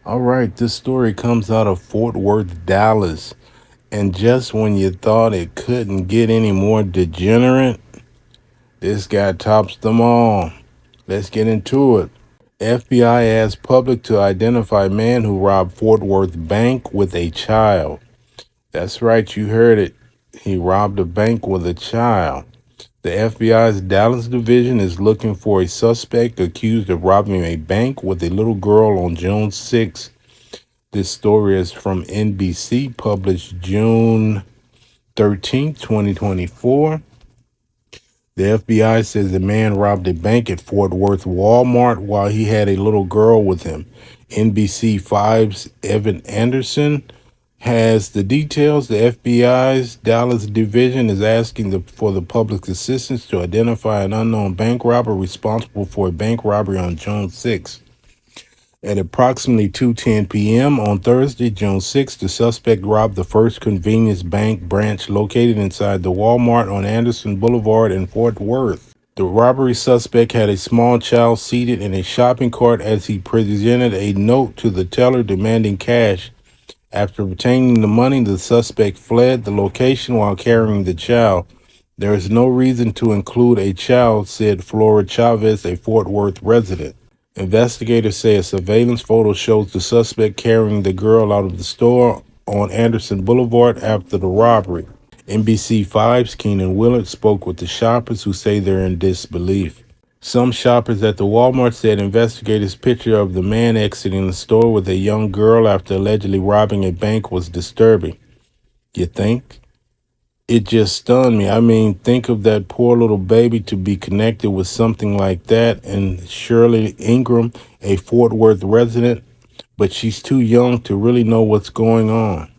All right, this story comes out of Fort Worth, Dallas. And just when you thought it couldn't get any more degenerate, this guy tops them all. Let's get into it. FBI asks public to identify man who robbed Fort Worth bank with a child. That's right, you heard it. He robbed a bank with a child. The FBI's Dallas division is looking for a suspect accused of robbing a bank with a little girl on June 6th. This story is from NBC, published June 13th, 2024. The FBI says the man robbed a bank at Fort Worth Walmart while he had a little girl with him. NBC 5's Evan Anderson has the details. The FBI's Dallas division is asking for the public's assistance to identify an unknown bank robber responsible for a bank robbery on June 6th. At approximately 2:10 p.m. on Thursday, June 6th, the suspect robbed the First Convenience Bank branch located inside the Walmart on Anderson Boulevard in Fort Worth. The robbery suspect had a small child seated in a shopping cart as he presented a note to the teller demanding cash. After obtaining the money, the suspect fled the location while carrying the child. There is no reason to include a child, said Flora Chavez, a Fort Worth resident. Investigators say a surveillance photo shows the suspect carrying the girl out of the store on Anderson Boulevard after the robbery. NBC 5's Keenan Willard spoke with the shoppers who say they're in disbelief. Some shoppers at the Walmart said investigators' picture of the man exiting the store with a young girl after allegedly robbing a bank was disturbing. You think? It just stunned me. I mean, think of that poor little baby to be connected with something like that. And Shirley Ingram, a Fort Worth resident, but she's too young to really know what's going on.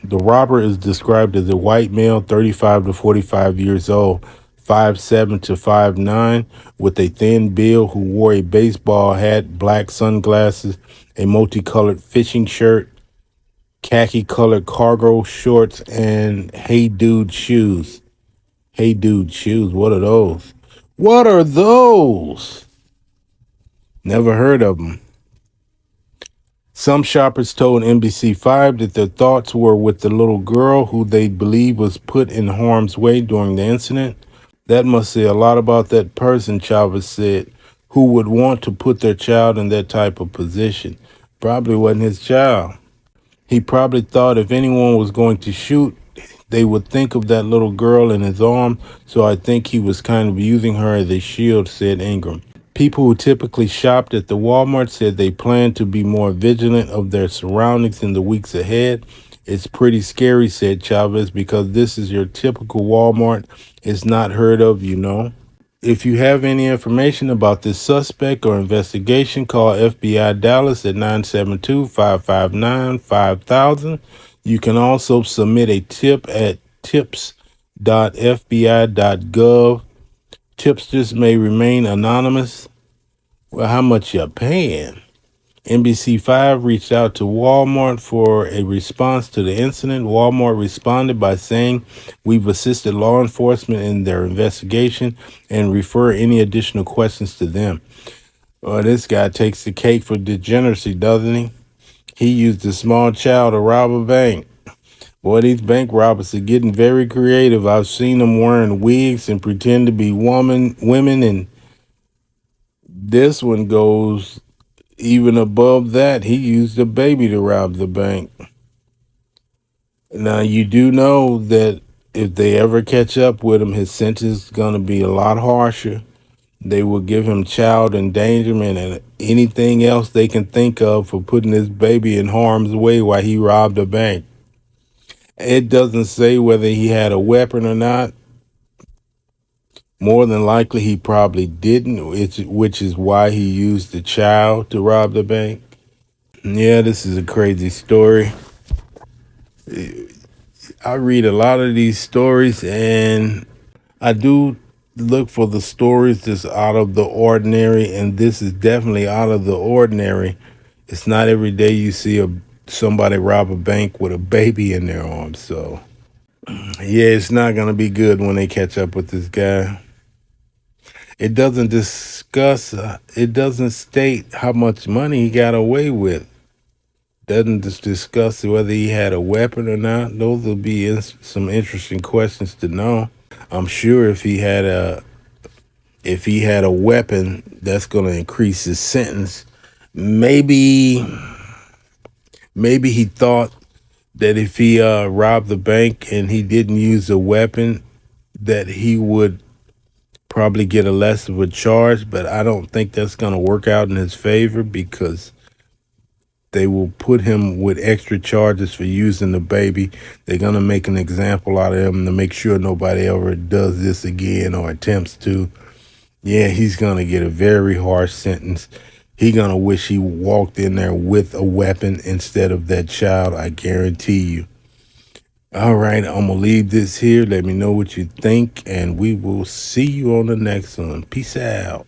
The robber is described as a white male, 35 to 45 years old, 5'7" to 5'9", with a thin build, who wore a baseball hat, black sunglasses, a multicolored fishing shirt, khaki-colored cargo shorts, and Hey Dude shoes. Hey Dude shoes, what are those? What are those? Never heard of them. Some shoppers told NBC 5 that their thoughts were with the little girl who they believe was put in harm's way during the incident. That must say a lot about that person, Chavez said, who would want to put their child in that type of position. Probably wasn't his child. He probably thought if anyone was going to shoot, they would think of that little girl in his arm, so I think he was kind of using her as a shield, said Ingram. People who typically shopped at the Walmart said they plan to be more vigilant of their surroundings in the weeks ahead. It's pretty scary, said Chavez, because this is your typical Walmart. It's not heard of, you know. If you have any information about this suspect or investigation, call FBI Dallas at 972-559-5000. You can also submit a tip at tips.fbi.gov. Tipsters may remain anonymous. Well, how much you paying? NBC 5 reached out to Walmart for a response to the incident. Walmart responded by saying, "We've assisted law enforcement in their investigation and refer any additional questions to them." Well, this guy takes the cake for degeneracy, doesn't he? He used a small child to rob a bank. Boy, these bank robbers are getting very creative. I've seen them wearing wigs and pretend to be women, and this one goes even above that. He used a baby to rob the bank. Now, you do know that if they ever catch up with him, his sentence is going to be a lot harsher. They will give him child endangerment and anything else they can think of for putting this baby in harm's way while he robbed a bank. It doesn't say whether he had a weapon or not. More than likely, he probably didn't, which is why he used the child to rob the bank. Yeah, this is a crazy story. I read a lot of these stories, and I do look for the stories that's out of the ordinary, and this is definitely out of the ordinary. It's not every day you see somebody rob a bank with a baby in their arms. So, yeah, it's not going to be good when they catch up with this guy. It doesn't state how much money he got away with. Doesn't discuss whether he had a weapon or not. Those will be some interesting questions to know. I'm sure if he had a weapon, that's going to increase his sentence. Maybe he thought that if he robbed the bank and he didn't use a weapon, that he would probably get a less of a charge. But I don't think that's going to work out in his favor, because they will put him with extra charges for using the baby. They're going to make an example out of him to make sure nobody ever does this again or attempts to. Yeah, he's going to get a very harsh sentence. He's going to wish he walked in there with a weapon instead of that child, I guarantee you. All right, I'm going to leave this here. Let me know what you think, and we will see you on the next one. Peace out.